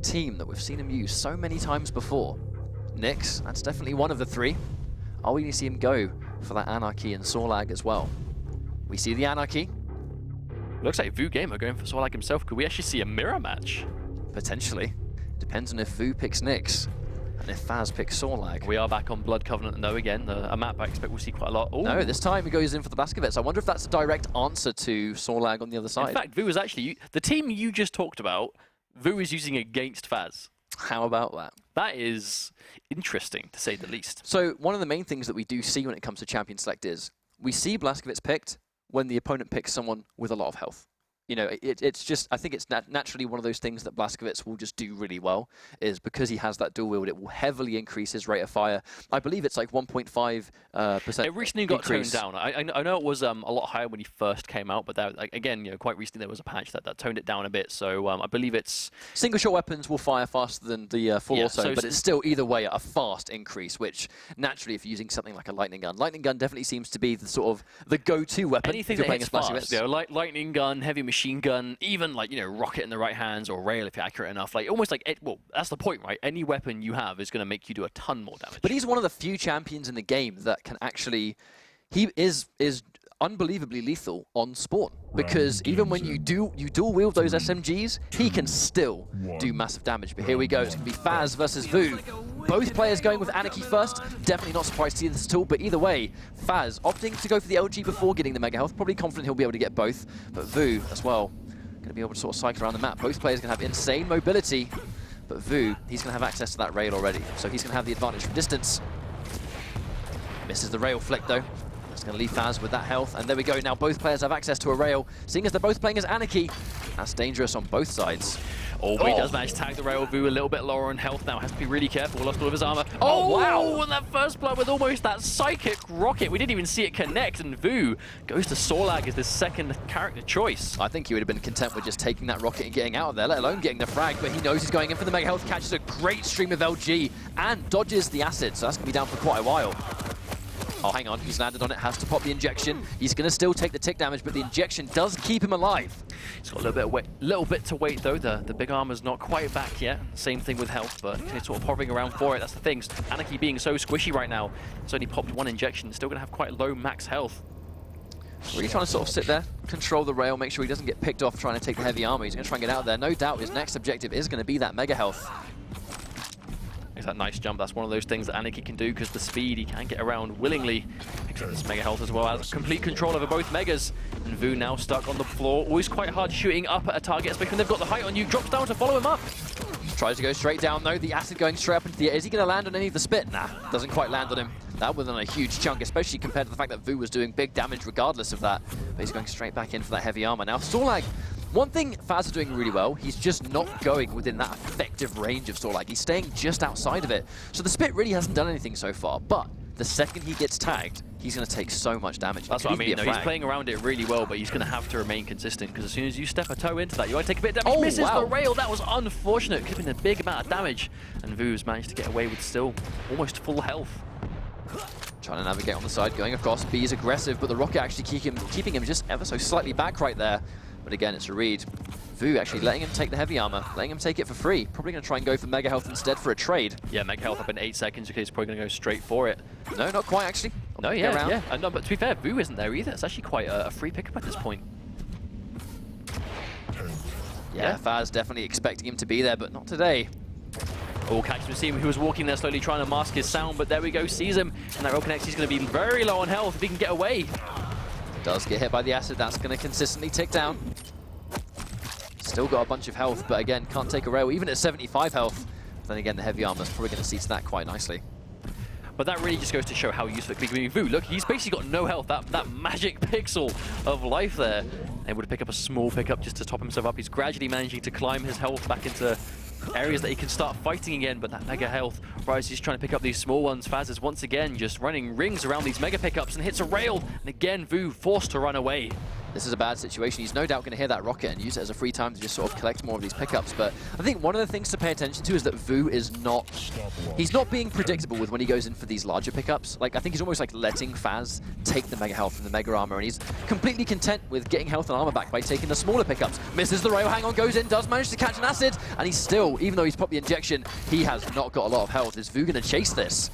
team that we've seen him use so many times before. Nyx, that's definitely one of the three. Are we going to see him go for that Anarchy and Sorlag as well? We see the Anarchy. Looks like Vo Gamer going for Sorlag himself. Could we actually see a mirror match? Potentially. Depends on if Vo picks Nyx and if fazz picks Sorlag. We are back on Blood Covenant though again. A map I expect we'll see quite a lot. Ooh. No, this time he goes in for the Blazkowicz. I wonder if that's a direct answer to Sorlag on the other side. In fact, Vo is actually, the team you just talked about, Vo is using against fazz. How about that? That is interesting, to say the least. So one of the main things that we do see when it comes to champion select is we see Blazkowicz picked when the opponent picks someone with a lot of health. You know, it's just, I think it's naturally one of those things that Blazkowicz will just do really well, is because he has that dual wield, it will heavily increase his rate of fire. I believe it's like 1.5%. It recently got toned down. I know it was a lot higher when he first came out, but that, like, again, you know, quite recently there was a patch that toned it down a bit. So I believe it's... Single shot weapons will fire faster than the full also, but it's still either way a fast increase, which naturally if you're using something like a lightning gun definitely seems to be the sort of the go-to weapon. Anything that hits fast, you know, like lightning gun, heavy machine gun, even like, you know, rocket in the right hands or rail if you're accurate enough. Like almost like, well, that's the point, right? Any weapon you have is going to make you do a ton more damage. But he's one of the few champions in the game that can actually, he is unbelievably lethal on spawn, because even when you dual wield those SMGs, he can still do massive damage. But here we go, it's going to be fazz versus Vo. Both players going with Anarchy first. Definitely not surprised to see this at all, but either way, fazz opting to go for the LG before getting the Mega Health. Probably confident he'll be able to get both, but Vo as well, going to be able to sort of cycle around the map. Both players going to have insane mobility, but Vo, he's going to have access to that rail already, so he's going to have the advantage from distance. Misses the rail flick though. That's going to leave fazz with that health, and there we go. Now both players have access to a rail. Seeing as they're both playing as Anarchy, that's dangerous on both sides. Oh, but he does manage to tag the rail. Vo a little bit lower on health now. Has to be really careful. Lost all of his armor. Oh, wow! And that first blood with almost that psychic rocket. We didn't even see it connect, and Vo goes to Sorlag as the second character choice. I think he would have been content with just taking that rocket and getting out of there, let alone getting the frag, but he knows he's going in for the Mega Health, catches a great stream of LG, and dodges the acid, so that's going to be down for quite a while. Oh, hang on, he's landed on it, has to pop the injection. He's going to still take the tick damage, but the injection does keep him alive. He's got a little bit to wait though. The big armor's not quite back yet. Same thing with health, but it's sort of hovering around for it. That's the thing. Anarchy being so squishy right now. It's only popped one injection, still going to have quite low max health. Really trying to sort of sit there, control the rail, make sure he doesn't get picked off trying to take the heavy armor. He's going to try and get out of there. No doubt his next objective is going to be that Mega Health. It's that nice jump. That's one of those things that Anarchy can do, because the speed, he can get around willingly. Picks up this Mega Health as well, has complete control over both Megas. And Vo now stuck on the floor. Always quite hard shooting up at a target, especially when they've got the height on you. Drops down to follow him up. Tries to go straight down though. The acid going straight up into the air. Is he going to land on any of the spit? Nah, doesn't quite land on him. That was on a huge chunk, especially compared to the fact that Vo was doing big damage regardless of that. But he's going straight back in for that heavy armor. Now, Sorlag, one thing fazz is doing really well, he's just not going within that effective range of Sorlag. He's staying just outside of it. So the spit really hasn't done anything so far, but the second he gets tagged, he's going to take so much damage. That's what I mean. No, he's playing around it really well, but he's going to have to remain consistent, because as soon as you step a toe into that, you want to take a bit of damage. Misses the rail. That was unfortunate, giving a big amount of damage. And Vo's managed to get away with still almost full health. Trying to navigate on the side, going across. B is aggressive, but the rocket actually keeping him just ever so slightly back right there. But again, it's a read. Vo actually letting him take the heavy armor, letting him take it for free. Probably going to try and go for Mega Health instead for a trade. Yeah, Mega Health up in 8 seconds. Okay, he's probably going to go straight for it. No, not quite actually. No, yeah. No, but to be fair, Vo isn't there either. It's actually quite a free pickup at this point. Yeah, fazz definitely expecting him to be there, but not today. Oh, catches him, see him. He was walking there slowly trying to mask his sound, but there we go, sees him. And that roll connects. He's going to be very low on health if he can get away. Does get hit by the acid. That's going to consistently tick down. Still got a bunch of health, but again, can't take a rail, even at 75 health. Then again, the heavy armor's probably going to see to that quite nicely. But that really just goes to show how useful it can be. Vo, look, he's basically got no health. That magic pixel of life there. Able to pick up a small pickup just to top himself up. He's gradually managing to climb his health back into areas that he can start fighting again, but that Mega Health, right, he's trying to pick up these small ones. Fazz is once again just running rings around these Mega pickups and hits a rail. And again, Vo forced to run away. This is a bad situation. He's no doubt going to hear that rocket and use it as a free time to just sort of collect more of these pickups. But I think one of the things to pay attention to is that Vo is not... He's not being predictable with when he goes in for these larger pickups. Like, I think he's almost like letting Fazz take the mega health and the mega armor, and he's completely content with getting health and armor back by taking the smaller pickups. Misses the rail, hang on, goes in, does manage to catch an acid, and he's still, even though he's popped the injection, he has not got a lot of health. Is Vo going to chase this?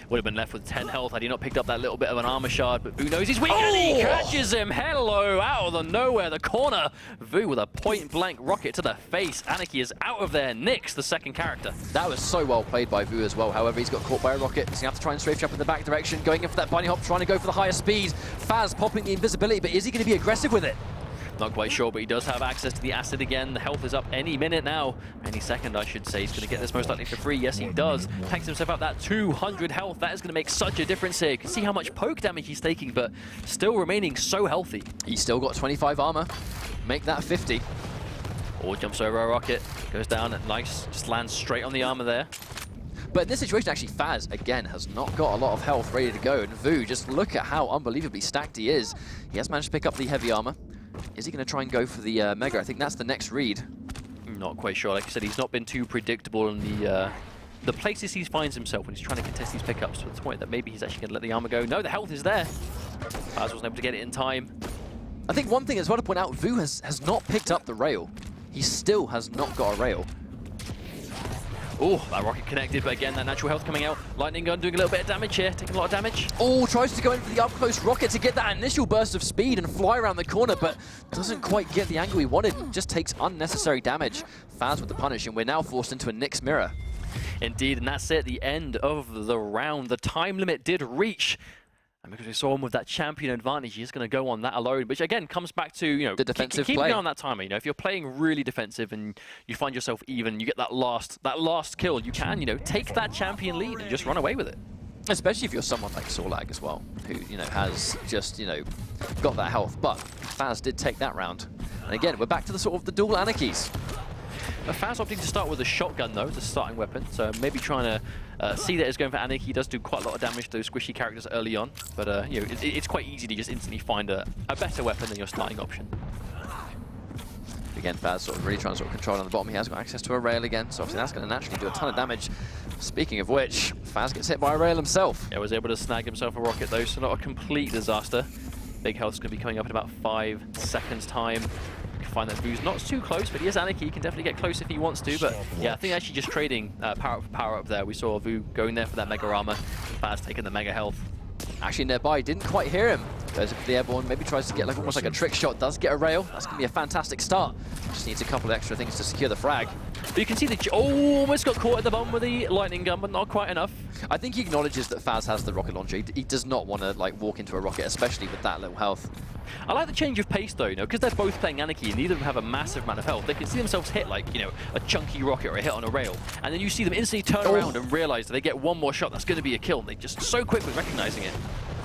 Would have been left with 10 health had he not picked up that little bit of an armor shard, but Vo knows he's weak, and he catches him. Hello, out of the nowhere, the corner. Vo with a point-blank rocket to the face. Anarchy is out of there. Nix, the second character. That was so well played by Vo as well. However, he's got caught by a rocket. He's going to have to try and strafe jump in the back direction, going in for that bunny hop, trying to go for the higher speed. Fazz popping the invisibility, but is he going to be aggressive with it? Not quite sure, but he does have access to the acid again. The health is up any minute now. Any second, I should say. He's going to get this most likely for free. Yes, he does. Tanks himself out that 200 health. That is going to make such a difference here. You can see how much poke damage he's taking, but still remaining so healthy. He's still got 25 armor. Make that 50. Or jumps over a rocket. Goes down. Nice. Just lands straight on the armor there. But in this situation, actually, Fazz, again, has not got a lot of health ready to go. And Vo, just look at how unbelievably stacked he is. He has managed to pick up the heavy armor. Is he going to try and go for the mega? I think that's the next read. Not quite sure. Like I said, he's not been too predictable in the places he finds himself when he's trying to contest these pickups, to the point that maybe he's actually going to let the armor go. No, the health is there. Fazz wasn't able to get it in time. I think one thing as well to point out, Vo has not picked up the rail. He still has not got a rail. Oh, that rocket connected, but again, that natural health coming out. Lightning gun doing a little bit of damage here, taking a lot of damage. Oh, tries to go in for the up-close rocket to get that initial burst of speed and fly around the corner, but doesn't quite get the angle he wanted. Just takes unnecessary damage. Fazz with the punish, and we're now forced into a Nix mirror. Indeed, and that's it, the end of the round. The time limit did reach. And because we saw him with that champion advantage, he's going to go on that alone, which again comes back to, you know, the defensive keep play on that timer. You know, if you're playing really defensive and you find yourself even, you get that last kill, you can, you know, take that champion lead and just run away with it. Especially if you're someone like Sorlag as well, who, you know, has just, you know, got that health. But Fazz did take that round. And again, we're back to the sort of the dual anarchies. Fazz opting to start with a shotgun though, as a starting weapon, so maybe trying to see that it's going for Anarchy. He does do quite a lot of damage to those squishy characters early on, but you know, it's quite easy to just instantly find a better weapon than your starting option. Again, Fazz sort of really trying to sort of control on the bottom. He has got access to a rail again, so obviously that's going to naturally do a ton of damage. Speaking of which, Fazz gets hit by a rail himself. Yeah, was able to snag himself a rocket though, so not a complete disaster. Big health's going to be coming up in about 5 seconds time. Find that Vo's not too close, but he is Anarchy. He can definitely get close if he wants to. But yeah, I think actually just trading power up for power up there. We saw Vo going there for that mega armor. Fazz taking the mega health. Actually nearby, didn't quite hear him. Goes for the airborne, maybe tries to get like almost like a trick shot. Does get a rail. That's going to be a fantastic start. Just needs a couple of extra things to secure the frag. But you can see that almost got caught at the bottom with the lightning gun, but not quite enough. I think he acknowledges that Fazz has the rocket launcher. He does not want to like walk into a rocket, especially with that little health. I like the change of pace though, you know, because they're both playing Anarchy and neither of them have a massive amount of health. They can see themselves hit like, you know, a chunky rocket or a hit on a rail, and then you see them instantly turn around and realize that they get one more shot, that's going to be a kill. They're just so quick with recognizing it.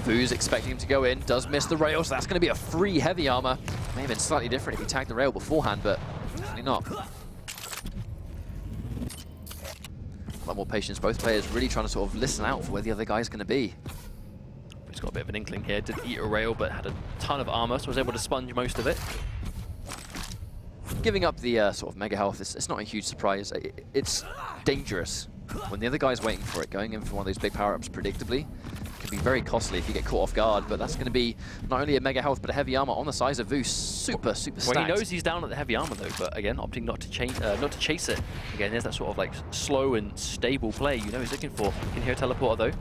Vo's expecting him to go in, does miss the rail, so that's going to be a free heavy armor. May have been slightly different if he tagged the rail beforehand, but definitely not. A lot more patience, both players really trying to sort of listen out for where the other guy's going to be. He's got a bit of an inkling here, did eat a rail, but had a ton of armor, so was able to sponge most of it. Giving up the sort of mega health, it's not a huge surprise. It's dangerous. When the other guy's waiting for it, going in for one of those big power-ups predictably can be very costly if you get caught off guard, but that's going to be not only a mega health, but a heavy armor on the size of Vo. Super stacked. Well, he knows he's down at the heavy armor though, but again, opting not to chase it. Again, there's that sort of like slow and stable play you know he's looking for. You can hear a teleporter though.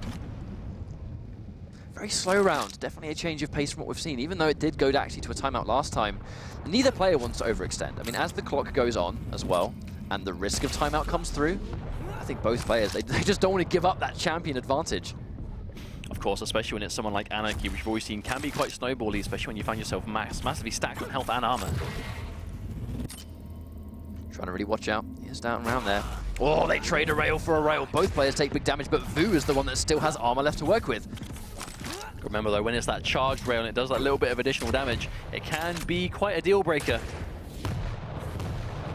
Very slow round, definitely a change of pace from what we've seen, even though it did go actually to a timeout last time. Neither player wants to overextend. I mean, as the clock goes on as well, and the risk of timeout comes through, I think both players, they just don't want to give up that champion advantage. Of course, especially when it's someone like Anarchy, which we've always seen can be quite snowbally, especially when you find yourself massively stacked on health and armor. Trying to really watch out. He's down around there. Oh, they trade a rail for a rail. Both players take big damage, but Vo is the one that still has armor left to work with. Remember though, when it's that charged rail and it does that little bit of additional damage, it can be quite a deal breaker.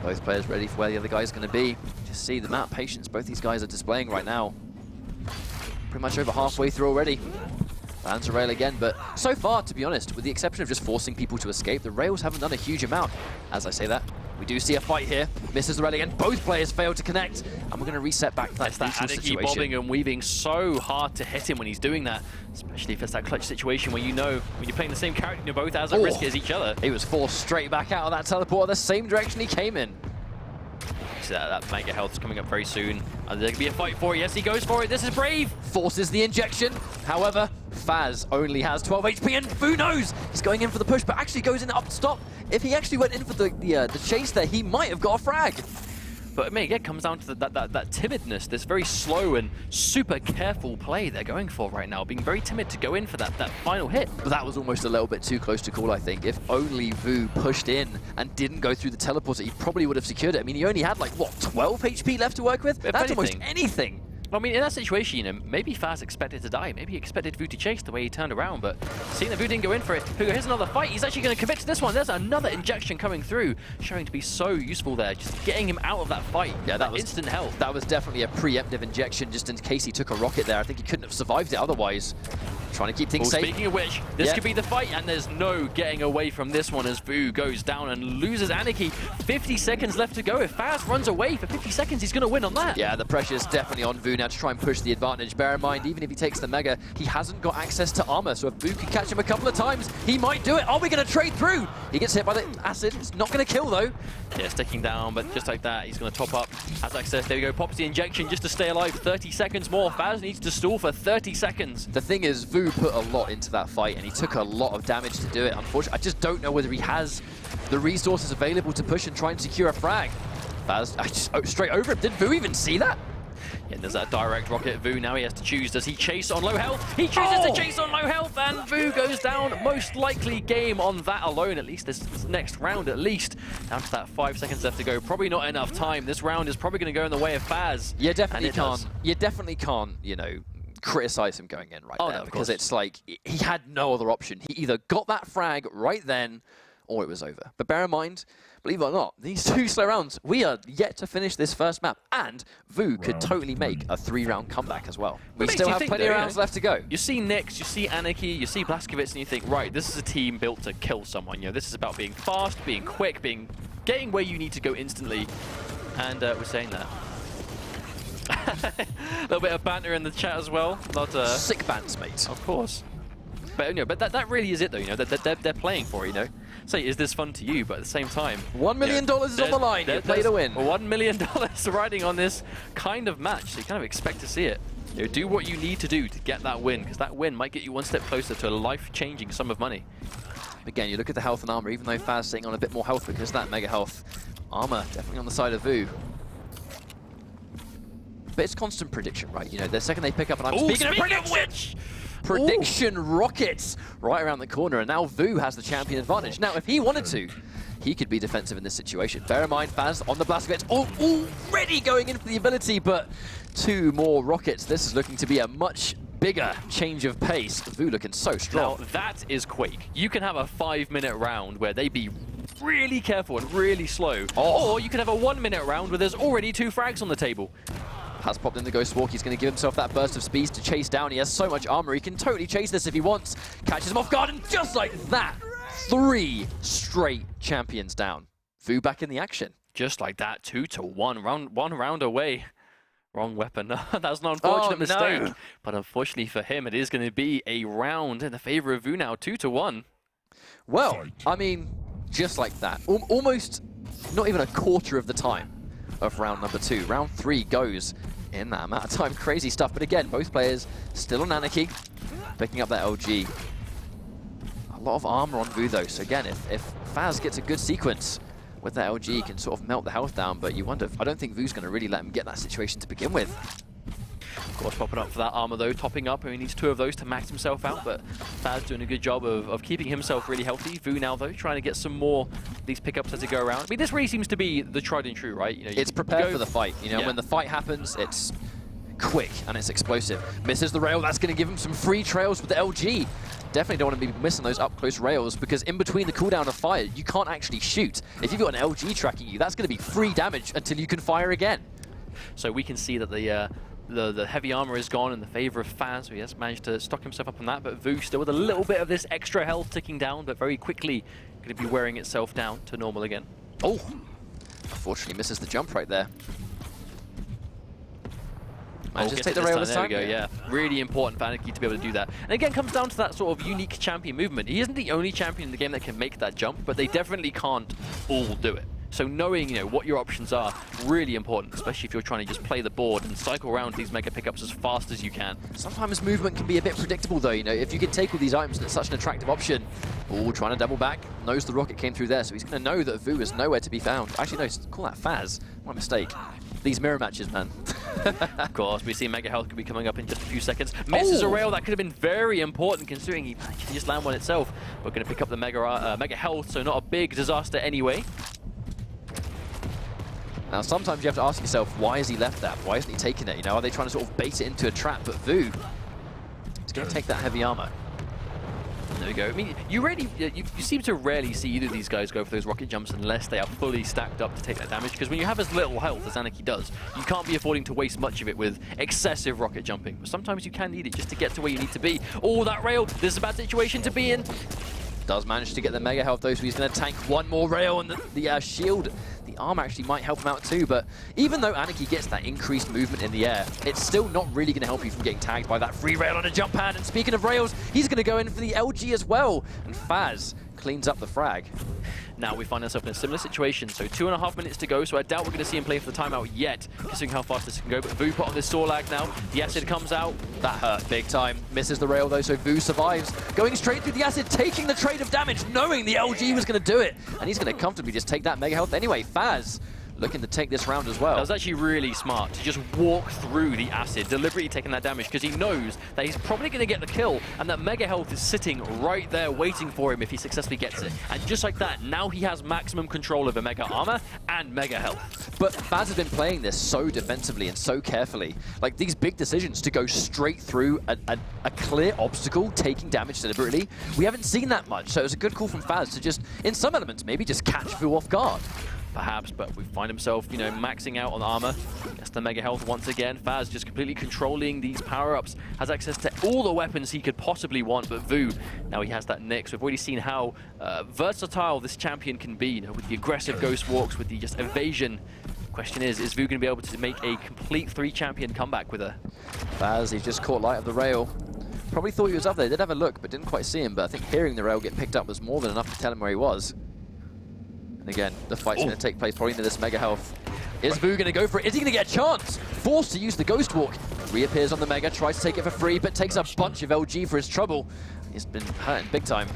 Both players ready for where the other guy's going to be. Just see the amount of patience both these guys are displaying right now. Pretty much over halfway through already. Lands a rail again, but so far, to be honest, with the exception of just forcing people to escape, the rails haven't done a huge amount. As I say that, we do see a fight here. Misses the rail again. Both players fail to connect, and we're going to reset back to that neutral situation. Bobbing and weaving so hard to hit him when he's doing that, especially if it's that clutch situation where you know when you're playing the same character, you're both as at risk as each other. He was forced straight back out of that teleporter, the same direction he came in. So that mega health's coming up very soon. There could be a fight for it. Yes, he goes for it. This is brave. Forces the injection. However, Fazz only has 12 HP, and Vo knows he's going in for the push, but actually goes in up to stop. If he actually went in for the chase there, he might have got a frag. But I mean, again, it comes down to that timidness, this very slow and super careful play they're going for right now, being very timid to go in for that final hit. But that was almost a little bit too close to call, I think. If only Vo pushed in and didn't go through the teleporter, he probably would have secured it. I mean, he only had like, what, 12 HP left to work with? That's almost anything. I mean, in that situation, you know, maybe Fazz expected to die. Maybe he expected Vo to chase the way he turned around, but seeing that Vo didn't go in for it, here's another fight. He's actually going to commit to this one. There's another injection coming through, showing to be so useful there, just getting him out of that fight. Yeah, that was instant health. That was definitely a preemptive injection, just in case he took a rocket there. I think he couldn't have survived it otherwise. Trying to keep things safe. Speaking of which, this could be the fight, and there's no getting away from this one as Vo goes down and loses Anarchy. 50 seconds left to go. If Fazz runs away for 50 seconds, he's going to win on that. Yeah, the pressure's definitely on Vo now to try and push the advantage. Bear in mind, even if he takes the Mega, he hasn't got access to armor, so if Vo can catch him a couple of times, he might do it. Are we going to trade through? He gets hit by the acid. It's not going to kill, though. Yeah, sticking down, but just like that, he's going to top up. Has access. There we go. Pops the injection just to stay alive. 30 seconds more. Fazz needs to stall for 30 seconds. The thing is, Vo put a lot into that fight, and he took a lot of damage to do it. Unfortunately, I just don't know whether he has the resources available to push and try and secure a frag. Fazz, straight over him. Did Vo even see that? Yeah, there's that direct rocket. Vo now he has to choose. Does he chase on low health? He chooses to chase on low health, and Vo goes down. Most likely game on that alone, at least this next round at least. Down to that 5 seconds left to go. Probably not enough time. This round is probably going to go in the way of Fazz. You definitely can't. You definitely can't, you know, criticize him going in right there, because it's like he had no other option. He either got that frag right then or it was over. But bear in mind, believe it or not, these 2 slow rounds, we are yet to finish this first map, and Vo could totally make a 3-round comeback as well. We still have plenty of rounds left to go. You see Nyx, you see Anarchy, you see Blazkowicz, and you think, right, this is a team built to kill someone. You know, this is about being fast, being quick, getting where you need to go instantly, and we're saying that. A little bit of banter in the chat as well. Not sick bants, mate. Of course. But you know, but that really is it though. You know, they're playing for it. You know, say is this fun to you? But at the same time, $1 million is on the line. You play to win. $1 million riding on this kind of match. So you kind of expect to see it. You know, do what you need to do to get that win, because that win might get you one step closer to a life-changing sum of money. Again, you look at the health and armor. Even though Fazz sitting on a bit more health because of that mega health, armor definitely on the side of Vo. But it's constant prediction, right? You know, the second they pick up, and I'm speaking of prediction! Prediction rockets right around the corner, and now Vo has the champion advantage. Now, if he wanted to, he could be defensive in this situation. Bear in mind, Fazz on the Blazkowicz already going in for the ability, but 2 more rockets. This is looking to be a much bigger change of pace. Vo looking so strong. Now, that is Quake. You can have a 5-minute round where they be really careful and really slow, or you can have a 1-minute round where there's already 2 frags on the table. Has popped in the Ghost Walk. He's going to give himself that burst of speed to chase down. He has so much armor. He can totally chase this if he wants. Catches him off guard, and just like that, 3 straight champions down. Vo back in the action. Just like that, 2-1. One round away. Wrong weapon. That's an unfortunate mistake. No. But unfortunately for him, it is going to be a round in the favor of Vo now, 2-1. Well, I mean, just like that. Almost not even a quarter of the time of round number 2. Round 3 goes in that amount of time. Crazy stuff. But again, both players still on Anarchy, picking up that LG. A lot of armor on Vo though. So again, if Fazz gets a good sequence with that LG, he can sort of melt the health down. But you wonder, I don't think Vo's going to really let him get that situation to begin with. Of course, popping up for that armor though, topping up, and he needs 2 of those to max himself out, but Fazz doing a good job of keeping himself really healthy. Vo now though, trying to get some more of these pickups as they go around. I mean, this really seems to be the tried and true, right? You know, it's prepared for the fight. You know, when the fight happens, it's quick and it's explosive. Misses the rail, that's going to give him some free trails with the LG. Definitely don't want to be missing those up-close rails, because in between the cooldown of fire, you can't actually shoot. If you've got an LG tracking you, that's going to be free damage until you can fire again. So we can see that the the heavy armor is gone in the favor of fazz, so he has managed to stock himself up on that, but Vo still with a little bit of this extra health ticking down, but very quickly going to be wearing itself down to normal again. Oh, unfortunately misses the jump right there. Just take the rail this time. There we go, yeah. Really important for Anarchy to be able to do that. And again, comes down to that sort of unique champion movement. He isn't the only champion in the game that can make that jump, but they definitely can't all do it. So knowing, what your options are, really important, especially if you're trying to just play the board and cycle around these mega pickups as fast as you can. Sometimes movement can be a bit predictable though, if you can take all these items and it's such an attractive option. Oh, trying to double back, knows the rocket came through there, so he's going to know that Vo is nowhere to be found. Actually, no, call that fazz. My mistake. These mirror matches, man. Of course, we see Mega Health could be coming up in just a few seconds. Misses a rail, that could have been very important considering he managed to just land one itself. We're going to pick up the Mega Health, so not a big disaster anyway. Now, sometimes you have to ask yourself, why has he left that? Why isn't he taking it? Are they trying to sort of bait it into a trap? But Vo is going to take that heavy armor. There we go. I mean, you seem to rarely see either of these guys go for those rocket jumps unless they are fully stacked up to take that damage, because when you have as little health as Anarchy does, you can't be affording to waste much of it with excessive rocket jumping. But sometimes you can need it just to get to where you need to be. Oh, that rail! This is a bad situation to be in. Does manage to get the Mega Health though, so he's going to tank one more rail, and the shield, the arm actually might help him out too, but even though Anarchy gets that increased movement in the air, it's still not really going to help you from getting tagged by that free rail on a jump pad. And speaking of rails, he's going to go in for the LG as well, and fazz cleans up the frag. Now we find ourselves in a similar situation, so 2.5 minutes to go, so I doubt we're going to see him play for the timeout yet, considering how fast this can go, but Vo put on this Sorlag now, the acid comes out. That hurt big time. Misses the rail though, so Vo survives, going straight through the acid, taking the trade of damage, knowing the LG was going to do it, and he's going to comfortably just take that Mega Health anyway. Fazz looking to take this round as well. That was actually really smart to just walk through the acid, deliberately taking that damage, because he knows that he's probably going to get the kill, and that Mega Health is sitting right there waiting for him if he successfully gets it. And just like that, now he has maximum control over Mega Armor and Mega Health. But fazz has been playing this so defensively and so carefully. Like, these big decisions to go straight through a clear obstacle, taking damage deliberately, we haven't seen that much. So it was a good call from fazz to just, in some elements, maybe just catch Vo off guard. Perhaps, but we find himself, maxing out on armor. Gets the Mega Health once again. Fazz just completely controlling these power-ups. Has access to all the weapons he could possibly want, but Vo, now he has that Nyx. We've already seen how versatile this champion can be, with the aggressive ghost walks, with the just evasion. Question is Vo going to be able to make a complete 3-champion comeback with her? Fazz, he's just caught light of the rail. Probably thought he was up there. Did have a look, but didn't quite see him. But I think hearing the rail get picked up was more than enough to tell him where he was. Again, the fight's going to take place probably into this Mega Health. Is Vo going to go for it? Is he going to get a chance? Forced to use the Ghost Walk. Reappears on the Mega, tries to take it for free, but takes a bunch of LG for his trouble. He's been hurting big time.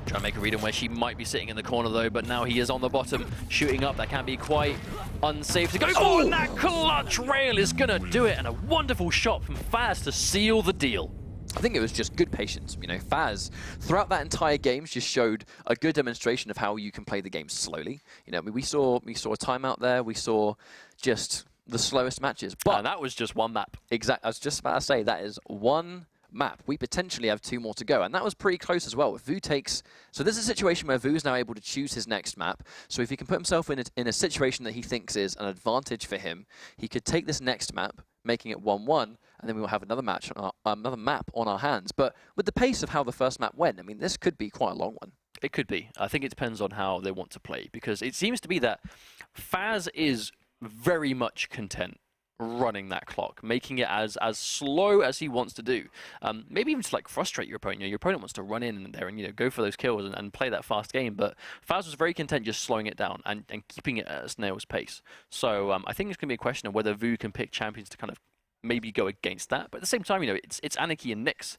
Trying to make a read on where she might be sitting in the corner though, but now he is on the bottom, shooting up. That can be quite unsafe to go for, and that clutch rail is going to do it, and a wonderful shot from Fazz to seal the deal. I think it was just good patience. Fazz, throughout that entire game, just showed a good demonstration of how you can play the game slowly. We saw a timeout there. We saw just the slowest matches. But and that was just one map. Exactly. I was just about to say, that is one map. We potentially have 2 more to go, and that was pretty close as well. If Vo takes... So this is a situation where Vo is now able to choose his next map. So if he can put himself in a situation that he thinks is an advantage for him, he could take this next map, making it 1-1, and then we will have another map on our hands. But with the pace of how the first map went, this could be quite a long one. It could be. I think it depends on how they want to play, because it seems to be that Fazz is very much content running that clock, making it as slow as he wants to do. Maybe even to frustrate your opponent. Your opponent wants to run in there and go for those kills and play that fast game, but Fazz was very content just slowing it down and keeping it at a snail's pace. So I think it's going to be a question of whether Vo can pick champions to kind of maybe go against that, but at the same time, it's Anarchy and Nyx.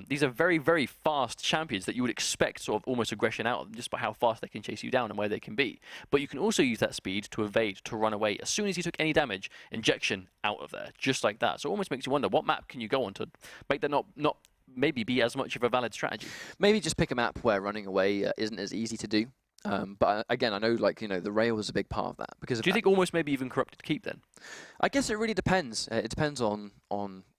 These are very, very fast champions that you would expect sort of almost aggression out of them just by how fast they can chase you down and where they can be. But you can also use that speed to evade, to run away. As soon as you took any damage, injection out of there, just like that. So it almost makes you wonder, what map can you go on to make that not maybe be as much of a valid strategy? Maybe just pick a map where running away isn't as easy to do. But again, I know, the rail is a big part of that. Because do you think almost maybe even Corrupted Keep then? I guess it really depends. It depends on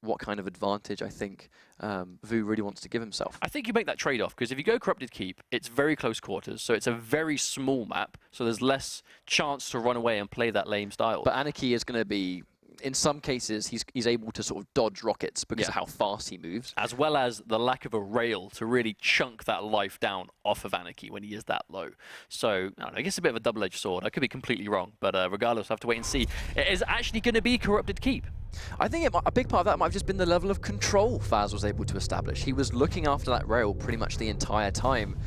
what kind of advantage I think Vo really wants to give himself. I think you make that trade-off, because if you go Corrupted Keep, it's very close quarters, so it's a very small map, so there's less chance to run away and play that lame style. But Anarchy is going to be in some cases, he's able to sort of dodge rockets because of how fast he moves. As well as the lack of a rail to really chunk that life down off of Anarchy when he is that low. So, I don't know, I guess a bit of a double-edged sword. I could be completely wrong, but regardless, we'll have to wait and see. It is actually going to be Corrupted Keep. I think a big part of that might have just been the level of control fazz was able to establish. He was looking after that rail pretty much the entire time,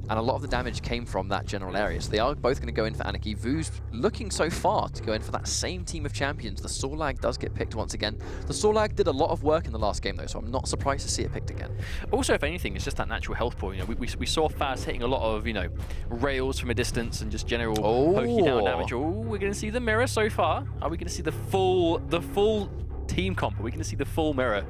and a lot of the damage came from that general area. So they are both going to go in for Anarchy. Vu's looking so far to go in for that same team of champions. The Sorlag does get picked once again. The Sorlag did a lot of work in the last game though, so I'm not surprised to see it picked again. Also, if anything, it's just that natural health pool. You know, we saw fazz hitting a lot of, you know, rails from a distance and just general pokey down damage. Oh, we're going to see the mirror so far. Are we going to see the full team comp? Are we going to see the full mirror?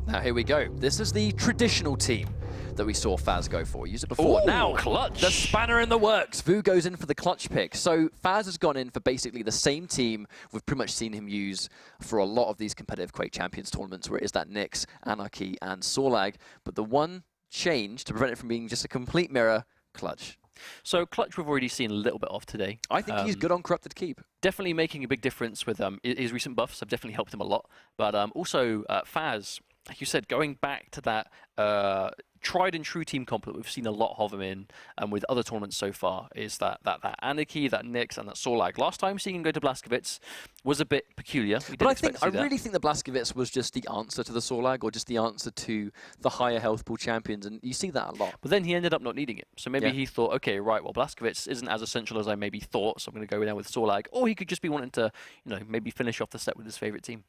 Now here we go. This is the traditional team that we saw fazz go for. Use it before. Ooh, now, clutch. The spanner in the works. Vu goes in for the clutch pick. So fazz has gone in for basically the same team we've pretty much seen him use for a lot of these competitive Quake Champions tournaments, where it is that Nyx, Anarchy, and Sorlag. But the one change to prevent it from being just a complete mirror, clutch. So clutch we've already seen a little bit of today. I think he's good on Corrupted Keep. Definitely making a big difference with his recent buffs have definitely helped him a lot. But also fazz, like you said, going back to that tried and true team comp that we've seen a lot of him in, and with other tournaments so far, is that Anarchy, that Nyx, and that Sorlag. Last time seeing him go to Blazkowicz was a bit peculiar. But I really think that Blazkowicz was just the answer to the Sorlag, or just the answer to the higher health pool champions, and you see that a lot. But then he ended up not needing it. So maybe he thought, okay, right, well, Blazkowicz isn't as essential as I maybe thought, so I'm going to go down with Sorlag. Or he could just be wanting to, you know, maybe finish off the set with his favorite team.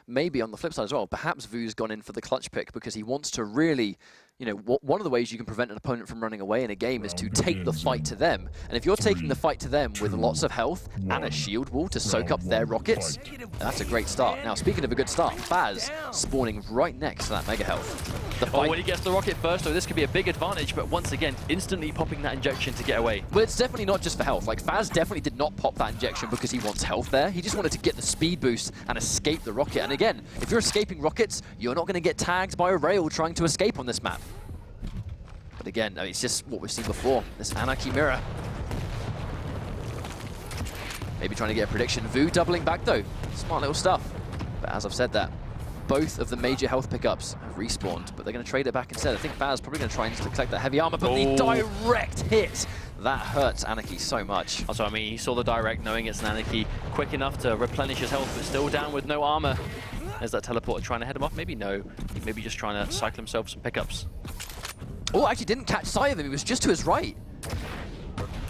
Maybe on the flip side as well, perhaps Vu's gone in for the clutch pick because he wants to really, you know, one of the ways you can prevent an opponent from running away in a game is to take the fight to them. And if you're taking the fight to them with lots of health and a shield wall to soak up their rockets, that's a great start. Now, speaking of a good start, fazz spawning right next to that mega health. Oh, when he gets the rocket first, so this could be a big advantage, but once again, instantly popping that injection to get away. Well, it's definitely not just for health. Like, fazz definitely did not pop that injection because he wants health there. He just wanted to get the speed boost and escape the rocket. And again, if you're escaping rockets, you're not going to get tagged by a rail trying to escape on this map. But again, it's just what we've seen before, this Anarchy mirror. Maybe trying to get a prediction. Vu doubling back though. Smart little stuff. But as I've said that, both of the major health pickups have respawned, but they're going to trade it back instead. I think fazz probably going to try and collect that heavy armor, but the direct hit, that hurts Anarchy so much. Also, I mean, he saw the direct, knowing it's an Anarchy, quick enough to replenish his health, but still down with no armor. There's that teleporter trying to head him off. Maybe no. Maybe just trying to cycle himself some pickups. Oh, actually didn't catch sight of him. He was just to his right.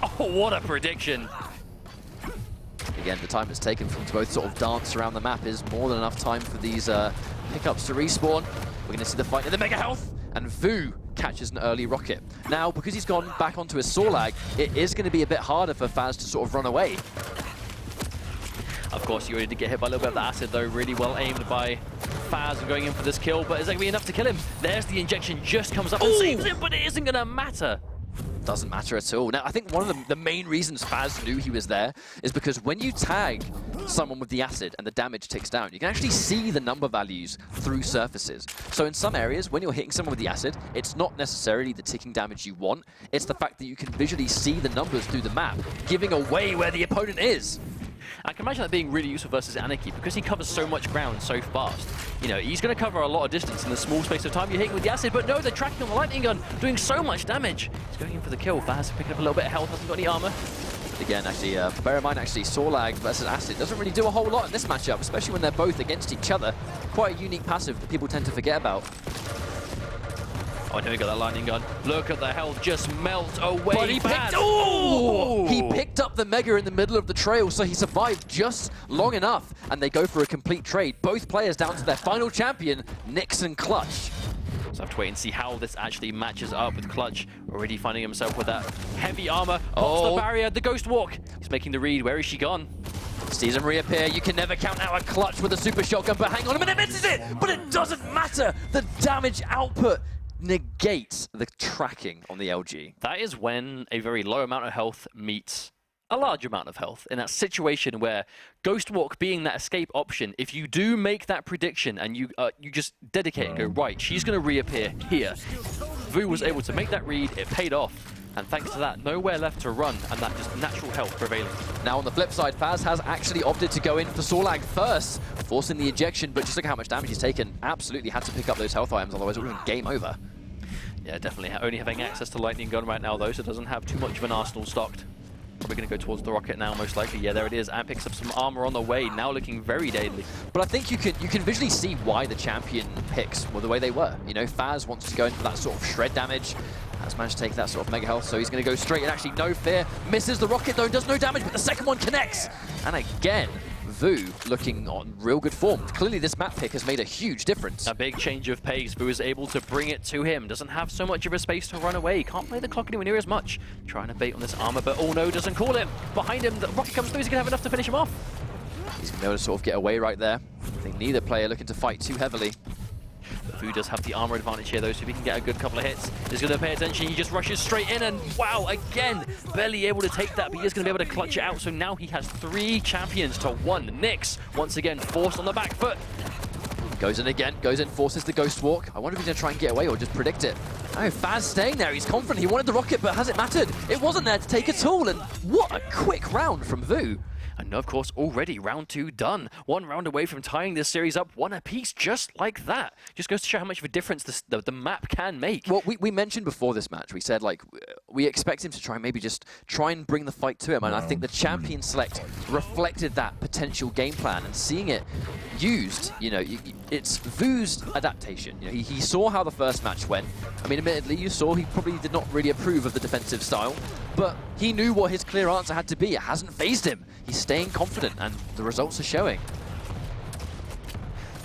Oh, what a prediction. Again, the time it's taken for them to both sort of dance around the map is more than enough time for these pickups to respawn. We're going to see the fight in the mega health, and Vu catches an early rocket. Now, because he's gone back onto his Sorlag, it is going to be a bit harder for fazz to sort of run away. Of course, he already did get hit by a little bit of the acid, though. Really well aimed by fazz and going in for this kill, but is that going to be enough to kill him? There's the injection, just comes up and saves him, but it isn't going to matter. Doesn't matter at all. Now, I think one of the main reasons fazz knew he was there is because when you tag someone with the acid and the damage ticks down, you can actually see the number values through surfaces. So in some areas, when you're hitting someone with the acid, it's not necessarily the ticking damage you want, it's the fact that you can visually see the numbers through the map, giving away where the opponent is. I can imagine that being really useful versus Anarchy because he covers so much ground so fast. You know, he's going to cover a lot of distance in a small space of time. You're hitting with the acid, but no, they're tracking on the lightning gun, doing so much damage. He's going in for the kill. fazz picking up a little bit of health, hasn't got any armor. But again, actually, bear in mind, actually, Sorlag versus acid doesn't really do a whole lot in this matchup, especially when they're both against each other. Quite a unique passive that people tend to forget about. Oh, now we got that lightning gun. Look at the health just melt away. But he picked up the mega in the middle of the trail, so he survived just long enough, and they go for a complete trade. Both players down to their final champion, Nyx and Clutch. So I have to wait and see how this actually matches up with Clutch. Already finding himself with that heavy armor. Pops the barrier, the ghost walk. He's making the read. Where is she gone? Sees him reappear. You can never count out a Clutch with a super shotgun, but hang on a minute, misses it! But it doesn't matter! The damage output negates the tracking on the LG. That is when a very low amount of health meets a large amount of health. In that situation where Ghost Walk being that escape option, if you do make that prediction and you just dedicate and go, right, she's going to reappear here. Vu was able to make that read, it paid off. And thanks to that, nowhere left to run, and that just natural health prevailing. Now on the flip side, Fazz has actually opted to go in for Sorlag first, forcing the ejection, but just look at how much damage he's taken. Absolutely had to pick up those health items, otherwise it would have been game over. Yeah, definitely. Only having access to Lightning Gun right now, though, so doesn't have too much of an arsenal stocked. Probably going to go towards the rocket now, most likely. Yeah, there it is, and picks up some armor on the way, now looking very deadly. But I think you can visually see why the champion picks were the way they were. You know, Fazz wants to go in for that sort of shred damage. Has managed to take that sort of mega health, so he's going to go straight and actually no fear. Misses the rocket though, does no damage, but the second one connects. And again, Vo looking on real good form. Clearly this map pick has made a huge difference. A big change of pace. Vo is able to bring it to him. Doesn't have so much of a space to run away. Can't play the clock anywhere near as much. Trying to bait on this armor, but oh no, doesn't call him. Behind him, the rocket comes through. He's going to have enough to finish him off. He's going to be able to sort of get away right there. I think neither player looking to fight too heavily. Vo does have the armor advantage here though, so if he can get a good couple of hits, he's going to pay attention. He just rushes straight in and wow, again, barely able to take that, but he is going to be able to clutch it out. So now he has 3 champions to 1. Nyx, once again, forced on the back foot. Goes in again, goes in, forces the Ghost Walk. I wonder if he's going to try and get away or just predict it. Oh, Fazz staying there. He's confident. He wanted the rocket, but has it mattered? It wasn't there to take at all, and what a quick round from Vo. And of course, already round 2 done. 1 round away from tying this series up, 1 apiece, just like that. Just goes to show how much of a difference the map can make. Well, we mentioned before this match, we said, like, we expect him to try and maybe just try and bring the fight to him. And I think the champion select reflected that potential game plan, and seeing it used, you know, it's Vo's adaptation. You know, he saw how the first match went. I mean, admittedly, you saw he probably did not really approve of the defensive style, but he knew what his clear answer had to be. It hasn't phased him. He's staying confident, and the results are showing.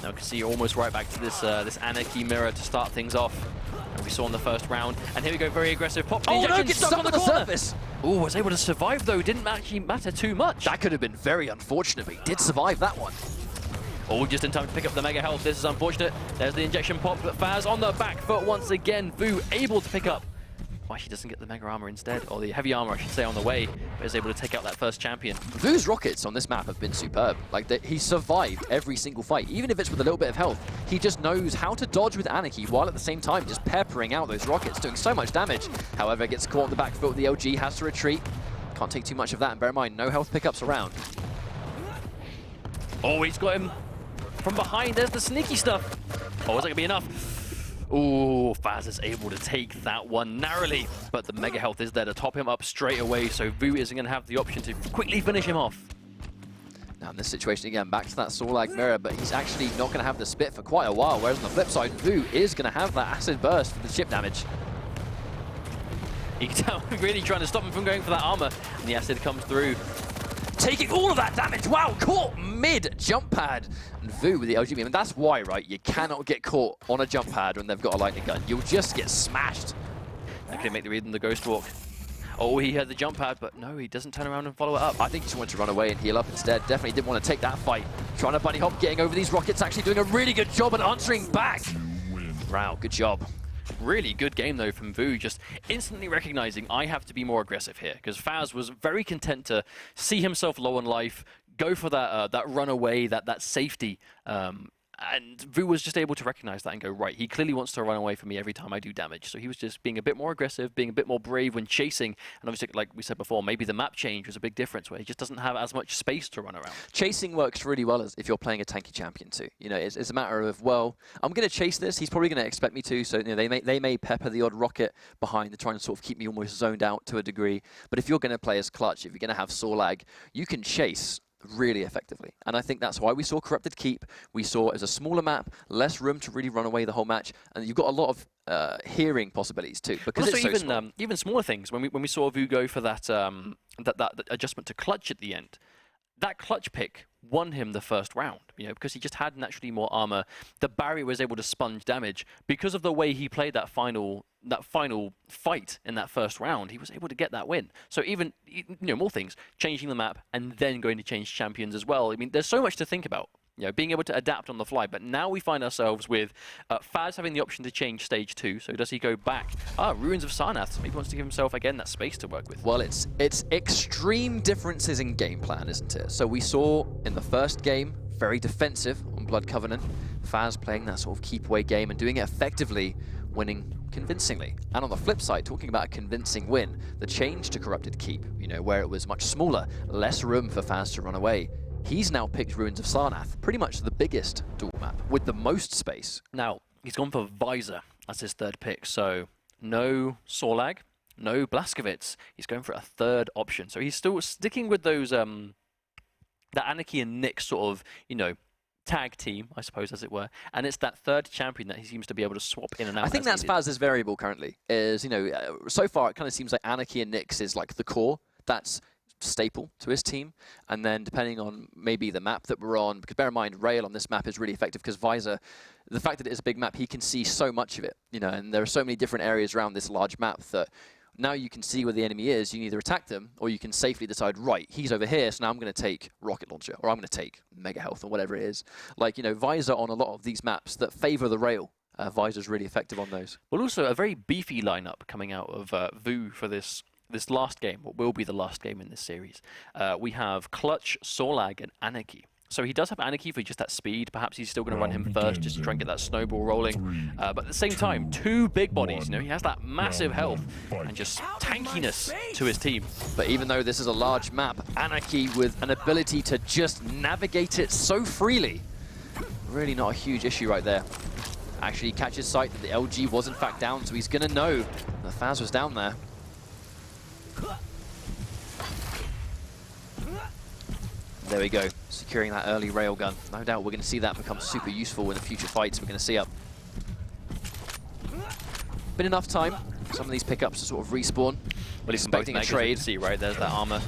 Now we can see almost right back to this Anarchy mirror to start things off. And we saw in the first round. And here we go, very aggressive. Pop the no, gets stuck on the corner. Surface. Oh, was able to survive though. Didn't actually matter too much. That could have been very unfortunate, but he did survive that one. Oh, just in time to pick up the mega health. This is unfortunate. There's the injection pop, but Fazz on the back foot once again. Vo able to pick up. Why she doesn't get the mega armor instead, or the heavy armor I should say, on the way, but is able to take out that first champion. Vo's rockets on this map have been superb. Like, he survived every single fight, even if it's with a little bit of health. He just knows how to dodge with Anarchy while at the same time just peppering out those rockets, doing so much damage. However, gets caught on the back foot with the LG, has to retreat. Can't take too much of that, and bear in mind, no health pickups around. Oh, he's got him from behind. There's the sneaky stuff. Oh, is that going to be enough? Oh, Fazz is able to take that one narrowly, but the mega health is there to top him up straight away, so Vo isn't going to have the option to quickly finish him off. Now in this situation again, back to that Sorlag mirror, but he's actually not going to have the spit for quite a while, whereas on the flip side, Vo is going to have that acid burst for the chip damage. You can tell we're really trying to stop him from going for that armor, and the acid comes through. Taking all of that damage, wow, caught mid-jump pad. And Vo with the LG beam, and that's why, right, you cannot get caught on a jump pad when they've got a lightning gun. You'll just get smashed. That could make the read in the Ghost Walk. Oh, he had the jump pad, but no, he doesn't turn around and follow it up. I think he just wanted to run away and heal up instead. Definitely didn't want to take that fight. Trying to bunny hop, getting over these rockets, actually doing a really good job and answering back. Wow, good job. Really good game though from Vo, just instantly recognizing I have to be more aggressive here, because Fazz was very content to see himself low on life, go for that run away, that safety, and Vo was just able to recognize that and go, right, he clearly wants to run away from me every time I do damage. So he was just being a bit more aggressive, being a bit more brave when chasing, and obviously, like we said before, maybe the map change was a big difference where he just doesn't have as much space to run around. Chasing works really well if you're playing a tanky champion too. You know, it's a matter of, well, I'm going to chase this, he's probably going to expect me to, so you know, they may pepper the odd rocket behind to try and sort of keep me almost zoned out to a degree. But if you're going to play as clutch, if you're going to have Sorlag, you can chase really effectively. And I think that's why we saw Corrupted Keep. We saw as a smaller map, less room to really run away the whole match, and you've got a lot of hearing possibilities too, because also it's so small. Even smaller things. When we saw Vo go for that that adjustment to clutch at the end, that clutch pick won him the first round, you know, because he just had naturally more armor. The barrier was able to sponge damage because of the way he played that final fight in that first round. He was able to get that win. So even, you know, more things, changing the map and then going to change champions as well. I mean, there's so much to think about. You know, being able to adapt on the fly. But now we find ourselves with Fazz having the option to change stage 2. So does he go back? Ruins of Sarnath. Maybe he wants to give himself, again, that space to work with. Well, it's extreme differences in game plan, isn't it? So we saw in the first game, very defensive on Blood Covenant. Fazz playing that sort of keep away game and doing it effectively winning convincingly. And on the flip side, talking about a convincing win, the change to Corrupted Keep, you know, where it was much smaller, less room for fazz to run away. He's now picked Ruins of Sarnath, pretty much the biggest duel map, with the most space. Now, he's gone for Visor as his third pick, so no Sorlag, no Blazkowicz. He's going for a third option. So he's still sticking with those, that Anarchy and Nyx sort of, you know, tag team, I suppose, as it were. And it's that third champion that he seems to be able to swap in and out. I think that's fazz's variable currently, is, you know, so far it kind of seems like Anarchy and Nyx is like the core. That's staple to his team, and then depending on maybe the map that we're on, because bear in mind Rail on this map is really effective because Visor, the fact that it is a big map, he can see so much of it, you know, and there are so many different areas around this large map that now you can see where the enemy is. You can either attack them or you can safely decide, right, he's over here, so now I'm going to take Rocket Launcher or I'm going to take Mega Health or whatever it is. Like, you know, Visor on a lot of these maps that favor the Rail, Visor's really effective on those. Well, also a very beefy lineup coming out of Vo for this last game, what will be the last game in this series. We have Clutch, Sorlag, and Anarchy. So he does have Anarchy for just that speed. Perhaps he's still going to run him first just to try and get that snowball rolling. But at the same time, two big bodies. You know, he has that massive health and just tankiness to his team. But even though this is a large map, Anarchy with an ability to just navigate it so freely, really not a huge issue right there. Actually, he catches sight that the LG was in fact down, so he's going to know the fazz was down there. There we go, securing that early railgun. No doubt we're going to see that become super useful in the future fights we're going to see up. Been enough time for some of these pickups to sort of respawn. Well, he's expecting a trade. See, right, there's that armor.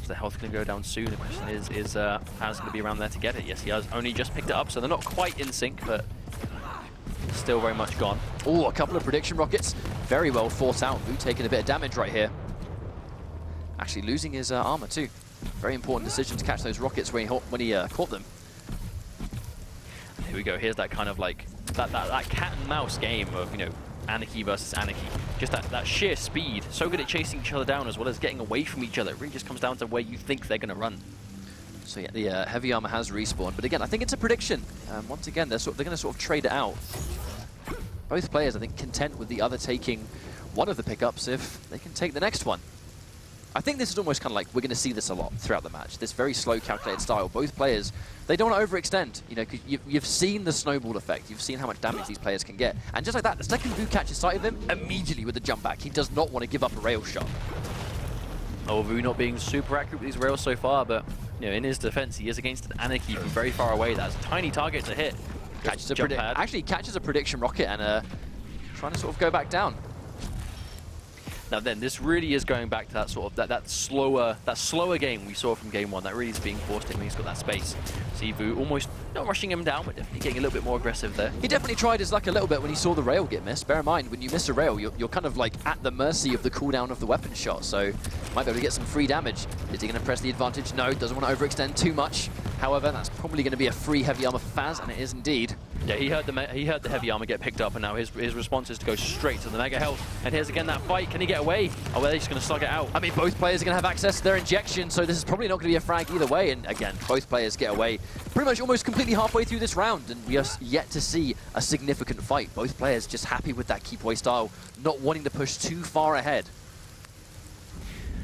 Is the health going to go down soon? The question is Fazz going to be around there to get it? Yes, he has only just picked it up, so they're not quite in sync, but still very much gone. Oh, a couple of prediction rockets. Very well thought out. Vo taking a bit of damage right here. Actually losing his armor too. Very important decision to catch those rockets when he caught them. Here we go. Here's that kind of like that cat and mouse game of, you know, Anarchy versus Anarchy. Just that sheer speed. So good at chasing each other down as well as getting away from each other. It really just comes down to where you think they're going to run. So yeah, the heavy armor has respawned, but again, I think it's a prediction. Once again, they're going to sort of trade it out. Both players, I think, content with the other taking one of the pickups if they can take the next one. I think this is almost kind of like, we're going to see this a lot throughout the match. This very slow, calculated style. Both players, they don't want to overextend. You know, 'cause you've seen the snowball effect. You've seen how much damage these players can get. And just like that, the second Vo catches sight of him, immediately with the jump back, he does not want to give up a rail shot. Oh, Vo not being super accurate with these rails so far, but, you know, in his defense, he is against an Anarchy from very far away. That's a tiny target to hit. Catches actually catches a prediction rocket and trying to sort of go back down. Now then, this really is going back to that sort of that slower game we saw from game one. That really is being forced in when he's got that space. See Vo almost not rushing him down, but definitely getting a little bit more aggressive there. He definitely tried his luck a little bit when he saw the rail get missed. Bear in mind, when you miss a rail, you're kind of like at the mercy of the cooldown of the weapon shot, so might be able to get some free damage. Is he going to press the advantage? No, doesn't want to overextend too much. However, that's probably going to be a free heavy armor for Fazz, and it is indeed. Yeah, he heard the heavy armor get picked up, and now his response is to go straight to the Mega Health. And here's again that fight. Can he get away? Oh, well, they're just going to slug it out. I mean, both players are going to have access to their injection, so this is probably not going to be a frag either way. And again, both players get away pretty much almost completely halfway through this round, and we are yet to see a significant fight. Both players just happy with that keep away style, not wanting to push too far ahead.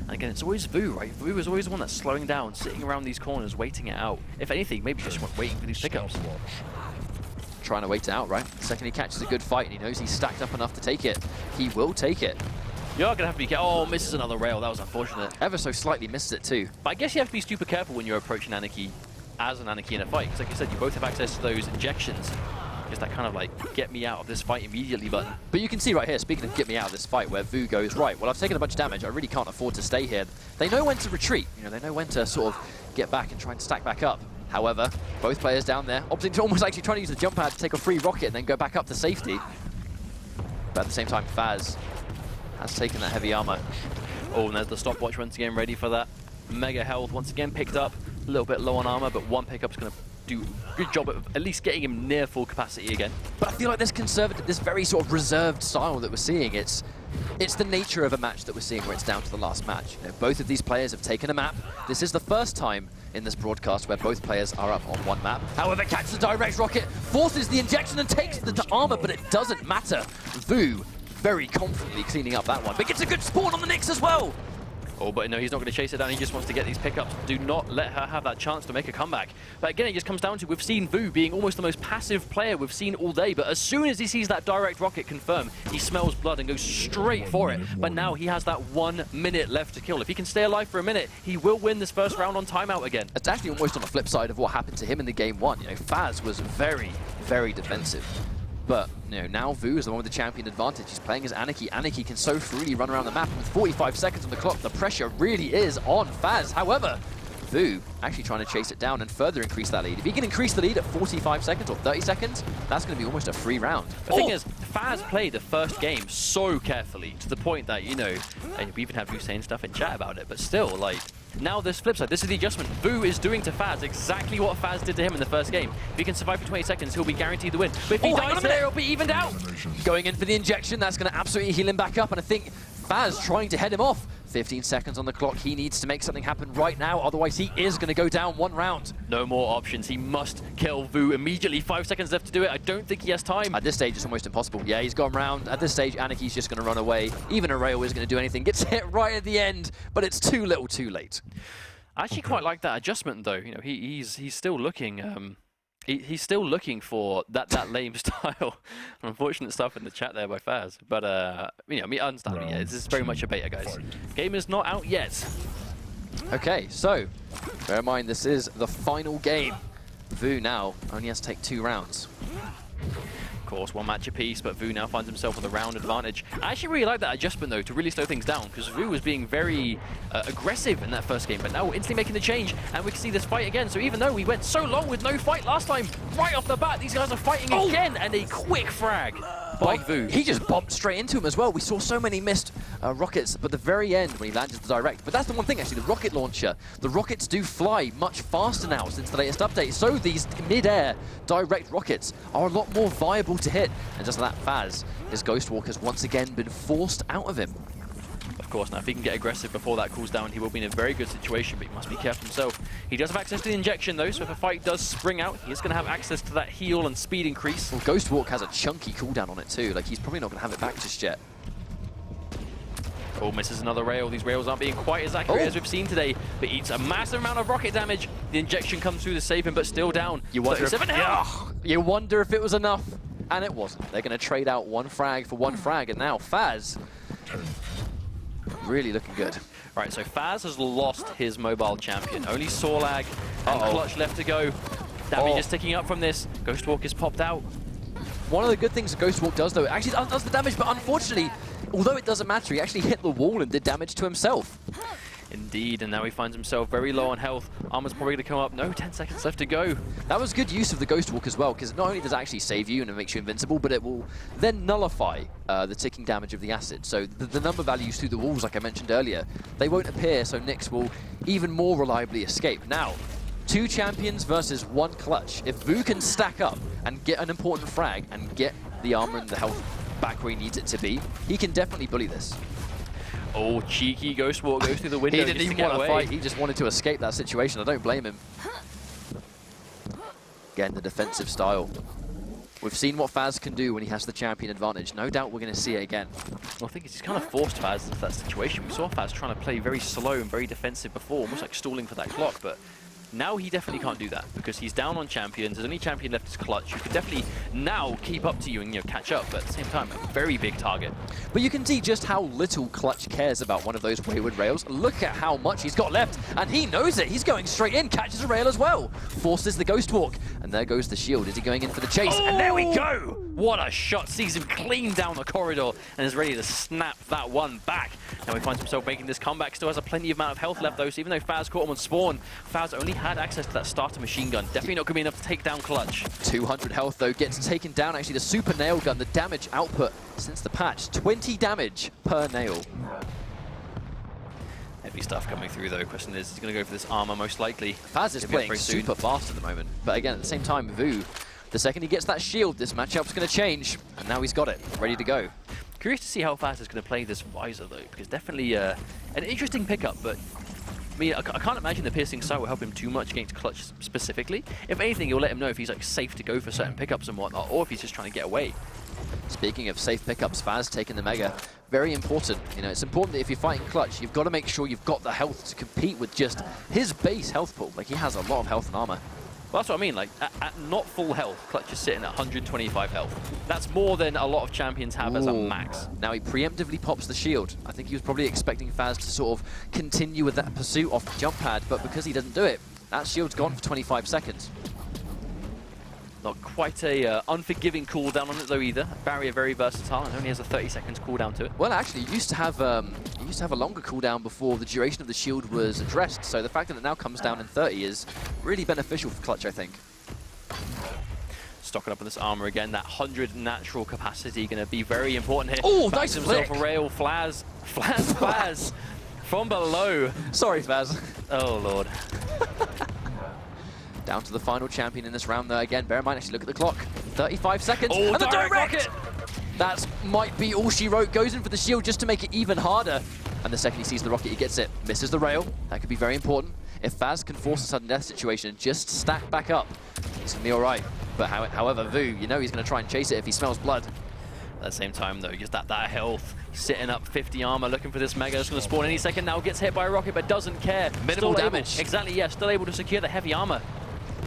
And again, it's always Vo, right? Vo is always the one that's slowing down, sitting around these corners, waiting it out. If anything, maybe just waiting for these pickups. Trying to wait it out, right? The second he catches a good fight and he knows he's stacked up enough to take it, he will take it. You're going to have to be careful. Oh, misses another rail. That was unfortunate. Ever so slightly missed it too. But I guess you have to be super careful when you're approaching Anarchy as an Anarchy in a fight. Because like you said, you both have access to those injections. Just that kind of like, get me out of this fight immediately button. But you can see right here, speaking of get me out of this fight, where Vo goes, right, well, I've taken a bunch of damage. I really can't afford to stay here. They know when to retreat. You know, they know when to sort of get back and try and stack back up. However, both players down there, almost actually trying to use the jump pad to take a free rocket and then go back up to safety. But at the same time, Fazz has taken that heavy armor. Oh, and there's the stopwatch once again, ready for that. Mega Health once again picked up. A little bit low on armor, but one pickup's going to do a good job of at least getting him near full capacity again. But I feel like this conservative, this very sort of reserved style that we're seeing, it's the nature of a match that we're seeing where it's down to the last match. You know, both of these players have taken a map. This is the first time in this broadcast where both players are up on one map. However, catches a direct rocket, forces the injection and takes the armor, but it doesn't matter. Vu very confidently cleaning up that one, but gets a good spawn on the Nyx as well. Oh, but no, he's not going to chase it down. He just wants to get these pickups. Do not let her have that chance to make a comeback. But again, it just comes down to, we've seen Vu being almost the most passive player we've seen all day, but as soon as he sees that direct rocket confirm, he smells blood and goes straight for it. But now he has that 1 minute left to kill. If he can stay alive for a minute, he will win this first round on timeout again. It's actually almost on the flip side of what happened to him in the game one. You know, Fazz was very, very defensive. But, you know, now Vu is the one with the champion advantage. He's playing as Anarchy. Anarchy can so freely run around the map. And with 45 seconds on the clock, the pressure really is on Fazz. However, Vu actually trying to chase it down and further increase that lead. If he can increase the lead at 45 seconds or 30 seconds, that's going to be almost a free round. The thing is, Fazz played the first game so carefully to the point that, you know, and we even have Vu saying stuff in chat about it, but still, like, now this flip side, this is the adjustment. Vu is doing to Fazz exactly what Fazz did to him in the first game. If he can survive for 20 seconds, he'll be guaranteed the win. But if he dies there, he'll be evened out. Going in for the injection, that's going to absolutely heal him back up, and I think Fazz trying to head him off. 15 seconds on the clock. He needs to make something happen right now, otherwise he is going to go down 1 round. No more options. He must kill Vu immediately. 5 seconds left to do it. I don't think he has time. At this stage, it's almost impossible. Yeah, he's gone round. At this stage, Anarchy's just going to run away. Even a rail isn't going to do anything. Gets hit right at the end, but it's too little too late. I actually quite like that adjustment, though. You know, he's still looking. He's still looking for that lame style. Unfortunate stuff in the chat there by Fazz. But you know, I mean, understandably, yeah, this is very much a beta, guys. Game is not out yet. Okay, so bear in mind this is the final game. Vu now only has to take 2 rounds. Of course, 1 match apiece, but Vu now finds himself with a round advantage. I actually really like that adjustment, though, to really slow things down, because Vu was being very aggressive in that first game, but now we're instantly making the change, and we can see this fight again. So even though we went so long with no fight last time, right off the bat, these guys are fighting again, and a quick frag by Vu. He just bumped straight into him as well. We saw so many missed rockets, but the very end when he landed the direct. But that's the one thing, actually, the rocket launcher. The rockets do fly much faster now since the latest update, so these mid-air direct rockets are a lot more viable to hit. And just like that, Fazz, his Ghost Walker's once again been forced out of him. Of course, now if he can get aggressive before that cools down, he will be in a very good situation, but he must be careful himself. He does have access to the injection, though, so if a fight does spring out, he is going to have access to that heal and speed increase. Well, Ghost Walk has a chunky cooldown on it, too. Like, he's probably not going to have it back just yet. Oh, misses another rail. These rails aren't being quite as accurate as we've seen today, but eats a massive amount of rocket damage. The injection comes through to save him, but still down. You wonder if it was enough. And it wasn't. They're going to trade out 1 frag for 1 frag, and now Fazz really looking good. Right, so Fazz has lost his mobile champion. Only Sorlag and Clutch left to go. Damage is ticking up from this. Ghost Walk is popped out. One of the good things that Ghost Walk does, though, it actually does the damage, but unfortunately, although it doesn't matter, he actually hit the wall and did damage to himself. Indeed, and now he finds himself very low on health. Armor's probably going to come up. No, 10 seconds left to go. That was good use of the Ghost Walk as well, because not only does it actually save you and it makes you invincible, but it will then nullify the ticking damage of the acid. So the number values through the walls, like I mentioned earlier, they won't appear, so Nyx will even more reliably escape. Now, 2 champions versus 1 clutch. If Vu can stack up and get an important frag and get the armor and the health back where he needs it to be, he can definitely bully this. Oh, cheeky Ghost Walk goes through the window. He didn't even want to fight, he just wanted to escape that situation. I don't blame him. Again, the defensive style. We've seen what Fazz can do when he has the champion advantage. No doubt we're going to see it again. Well, I think he's kind of forced Fazz into that situation. We saw Fazz trying to play very slow and very defensive before, almost like stalling for that clock, but now he definitely can't do that because he's down on champions. His only champion left is Clutch, who could definitely now keep up to you and catch up, but at the same time, a very big target. But you can see just how little Clutch cares about one of those wayward rails. Look at how much he's got left, and he knows it. He's going straight in, catches a rail as well. Forces the Ghost Walk, and there goes the shield. Is he going in for the chase? And there we go! What a shot! Sees him clean down the corridor and is ready to snap that one back. Now he finds himself making this comeback. Still has a plenty amount of health left though, so even though Fazz caught him on spawn, Fazz only had access to that starter machine gun. Definitely not going to be enough to take down Clutch. 200 health though, gets taken down. Actually, the super nail gun, the damage output since the patch, 20 damage per nail. Heavy stuff coming through though. Question is, he's going to go for this armor most likely. Fazz is playing super fast at the moment, but again, at the same time, Vu, the second he gets that shield, this matchup's going to change, and now he's got it, ready to go. Curious to see how Fazz is going to play this visor though, because definitely an interesting pickup, but I mean, I can't imagine the piercing sight will help him too much against Clutch specifically. If anything, it'll let him know if he's like safe to go for certain pickups and whatnot, or if he's just trying to get away. Speaking of safe pickups, fazz taking the Mega. Very important. You know, it's important that if you're fighting Clutch, you've got to make sure you've got the health to compete with just his base health pool. Like, he has a lot of health and armor. Well, that's what I mean. Like, at not full health, Clutch is sitting at 125 health. That's more than a lot of champions have as a max. Now he preemptively pops the shield. I think he was probably expecting fazz to sort of continue with that pursuit off the jump pad, but because he doesn't do it, that shield's gone for 25 seconds. Not quite a unforgiving cooldown on it though either. Barrier very versatile and only has a 30 seconds cooldown to it. Well, actually, you used to have a longer cooldown before the duration of the shield was addressed. So the fact that it now comes down in 30 is really beneficial for Clutch, I think. Stocking up on this armor again. That 100 natural capacity going to be very important here. Oh, Finds nice himself flick. a rail. Fazz from below. Sorry, Fazz. Oh lord. Down to the final champion in this round, though. Again, bear in mind, actually, look at the clock. 35 seconds. Oh, and the direct rocket! That might be all she wrote. Goes in for the shield just to make it even harder. And the second he sees the rocket, he gets it. Misses the rail. That could be very important. If Fazz can force a sudden death situation and just stack back up, he's going to be all right. But however, Vo, you know he's going to try and chase it if he smells blood. At the same time, though, just that health, sitting up 50 armor, looking for this Mega. It's going to spawn any second now. Gets hit by a rocket, but doesn't care. Minimal damage. Exactly, yeah. Still able to secure the heavy armor.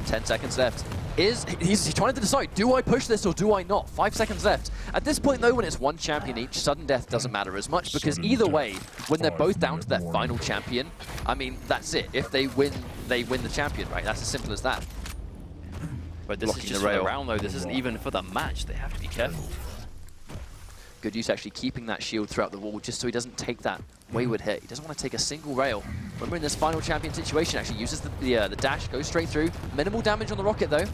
10 seconds left. He's trying to decide, do I push this or do I not? 5 seconds left. At this point, though, when it's one champion each, sudden death doesn't matter as much because either way, when they're both down to their final champion, I mean, that's it. If they win the champion, right? That's as simple as that. But this is just for the round, though. This isn't even for the match. They have to be careful. Good use actually keeping that shield throughout the wall just so he doesn't take that wayward hit. He doesn't want to take a single rail. When we're in this final champion situation, actually uses the dash, goes straight through. Minimal damage on the rocket, though.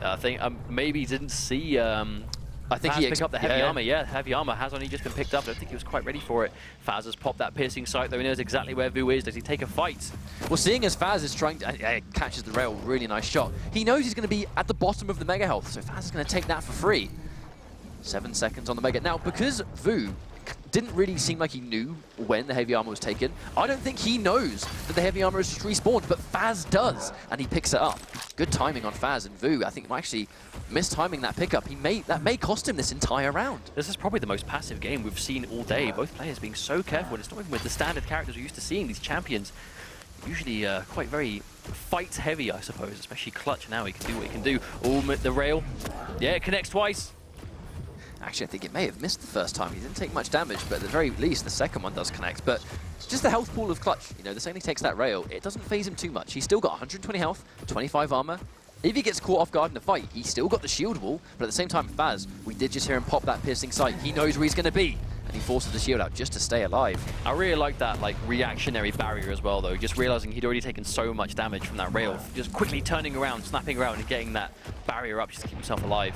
I think maybe he didn't see I think he picked up the heavy armor. Yeah, heavy armor has only just been picked up. I don't think he was quite ready for it. Fazz has popped that piercing sight, though he knows exactly where Vo is. Does he take a fight? Well, seeing as Fazz is trying to catches the rail, really nice shot. He knows he's going to be at the bottom of the Mega Health, so Fazz is going to take that for free. 7 seconds on the Mega. Now, because Vo didn't really seem like he knew when the heavy armor was taken, I don't think he knows that the heavy armor is just respawned, but Fazz does, and he picks it up. Good timing on Fazz, and Vo, I think, actually mistiming that pickup. That may cost him this entire round. This is probably the most passive game we've seen all day. Both players being so careful. It's not even with the standard characters we're used to seeing. These champions usually quite very fight-heavy, I suppose, especially Clutch now. He can do what he can do. Oh, the rail. Yeah, it connects twice. Actually, I think it may have missed the first time. He didn't take much damage, but at the very least, the second one does connect. But just the health pool of Clutch, you know, the second he takes that rail, it doesn't phase him too much. He's still got 120 health, 25 armor. If he gets caught off guard in a fight, he's still got the shield wall, but at the same time, Fazz, we did just hear him pop that piercing sight. He knows where he's going to be, and he forces the shield out just to stay alive. I really like that reactionary barrier as well, though. Just realizing he'd already taken so much damage from that rail, just quickly turning around, snapping around, and getting that barrier up just to keep himself alive.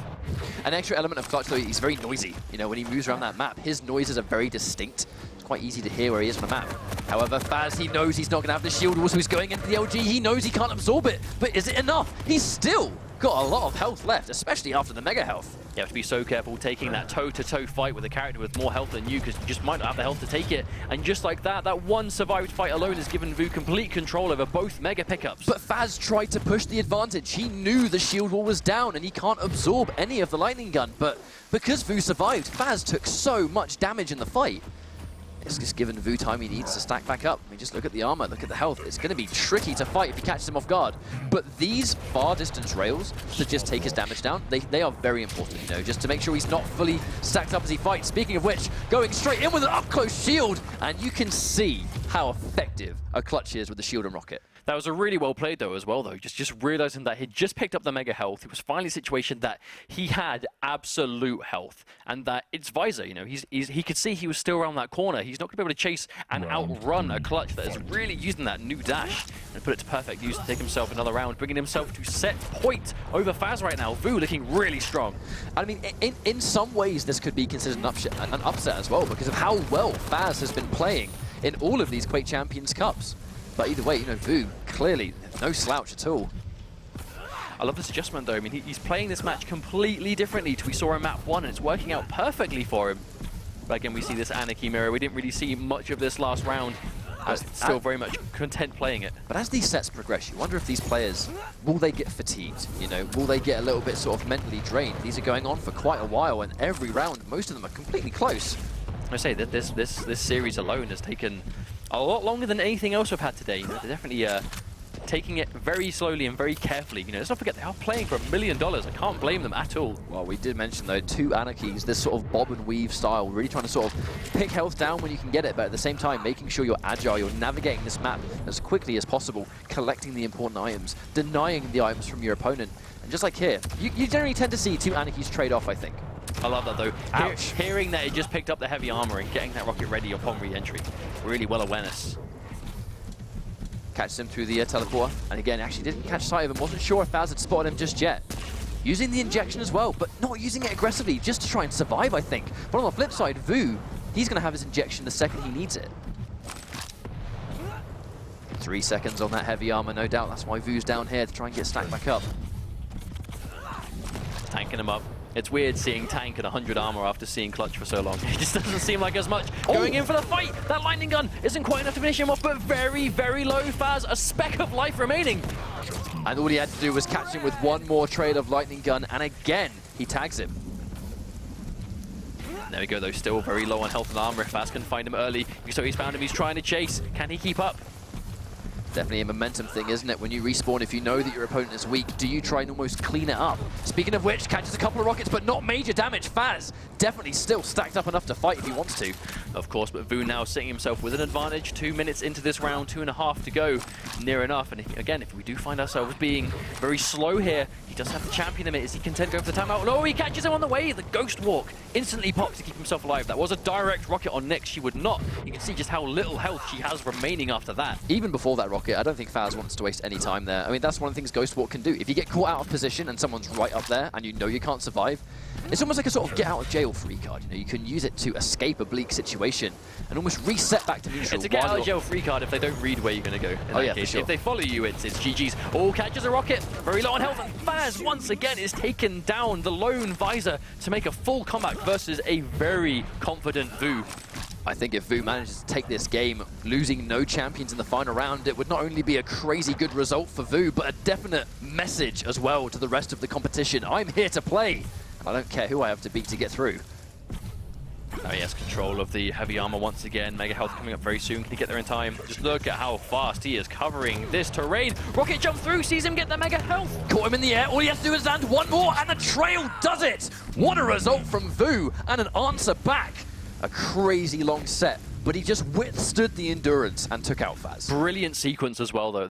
An extra element of Clutch, though, he's very noisy. You know, when he moves around that map, his noises are very distinct. It's quite easy to hear where he is on the map. However, Fazz, he knows he's not going to have the shield wall, so he's going into the LG. He knows he can't absorb it, but is it enough? He's still got a lot of health left, especially after the Mega Health. You have to be so careful taking that toe-to-toe fight with a character with more health than you, because you just might not have the health to take it. And just like that, that one survived fight alone has given Vo complete control over both Mega pickups. But Fazz tried to push the advantage. He knew the shield wall was down and he can't absorb any of the lightning gun. But because Vo survived, Fazz took so much damage in the fight. It's just given Vo time he needs to stack back up. I mean, just look at the armor, look at the health. It's going to be tricky to fight if he catches him off guard. But these far distance rails to just take his damage down, they are very important, you know, just to make sure he's not fully stacked up as he fights. Speaking of which, going straight in with an up-close shield, and you can see how effective a Clutch is with the shield and rocket. That was a really well played though as well though. Just realizing that he'd just picked up the Mega Health. It was finally a situation that he had absolute health and that it's Visor, you know, he could see he was still around that corner. He's not going to be able to chase and outrun a Clutch that is really using that new dash and put it to perfect use to take himself another round, bringing himself to set point over Fazz right now. Vo looking really strong. I mean, in some ways this could be considered an upset as well because of how well Fazz has been playing in all of these Quake Champions Cups. But either way, you know, Vo, clearly, no slouch at all. I love this adjustment, though. I mean, he's playing this match completely differently to we saw in map 1, and it's working out perfectly for him. But again, we see this Anarchy mirror. We didn't really see much of this last round. Still very much content playing it. But as these sets progress, you wonder if these players, will they get fatigued? You know, will they get a little bit sort of mentally drained? These are going on for quite a while, and every round, most of them are completely close. I say that this series alone has taken a lot longer than anything else we've had today. You know, they're definitely taking it very slowly and very carefully. You know, let's not forget they are playing for $1 million. I can't blame them at all. Well, we did mention though, 2 Anarchies, this sort of bob and weave style, really trying to sort of pick health down when you can get it, but at the same time making sure you're agile, you're navigating this map as quickly as possible, collecting the important items, denying the items from your opponent. And just like here, you generally tend to see 2 Anarchies trade off, I think. I love that though. Ouch. Hearing that it just picked up the heavy armor and getting that rocket ready upon re-entry. Really well awareness. Catches him through the teleporter, and again, actually didn't catch sight of him, wasn't sure if Fazz had spotted him just yet. Using the injection as well, but not using it aggressively, just to try and survive, I think. But on the flip side, Vo, he's going to have his injection the second he needs it. 3 seconds on that heavy armor, no doubt. That's why Vo's down here, to try and get stacked back up. Tanking him up. It's weird seeing Tank at 100 armor after seeing Clutch for so long. It just doesn't seem like as much. Going in for the fight. That lightning gun isn't quite enough to finish him off, but very, very low. Fazz, a speck of life remaining. And all he had to do was catch him with one more trade of lightning gun, and again, he tags him. There we go, though. Still very low on health and armor. If Fazz can find him early, so he's found him. He's trying to chase. Can he keep up? Definitely a momentum thing, isn't it? When you respawn, if you know that your opponent is weak, do you try and almost clean it up? Speaking of which, catches a couple of rockets, but not major damage. Fazz definitely still stacked up enough to fight if he wants to. Of course, but Vo now sitting himself with an advantage. 2 minutes into this round, 2.5 to go. Near enough. And again, if we do find ourselves being very slow here, he does have to champion him. Is he content going for the timeout? No, he catches him on the way. The Ghost Walk instantly pops to keep himself alive. That was a direct rocket on Nyx. She would not. You can see just how little health she has remaining after that. Even before that rocket, I don't think Fazz wants to waste any time there. I mean, that's one of the things Ghost Walk can do. If you get caught out of position and someone's right up there and you know you can't survive, it's almost like a sort of get out of jail free card. You know, you can use it to escape a bleak situation and almost reset back to neutral. It's a get out of jail free card if they don't read where you're going to go. Oh yeah, for sure. If they follow you, it's GG's. Oh, catches a rocket. Very low on health, and Fazz once again is taken down. The lone visor to make a full comeback versus a very confident Vo. I think if Vo manages to take this game, losing no champions in the final round, it would not only be a crazy good result for Vo, but a definite message as well to the rest of the competition. I'm here to play, and I don't care who I have to beat to get through. Now he has control of the heavy armor once again. Mega health coming up very soon. Can he get there in time? Just look at how fast he is covering this terrain. Rocket jump through, sees him get the mega health. Caught him in the air. All he has to do is land one more, and the trail does it. What a result from Vo, and an answer back. A crazy long set, but he just withstood the endurance and took out Fazz. Brilliant sequence as well, though.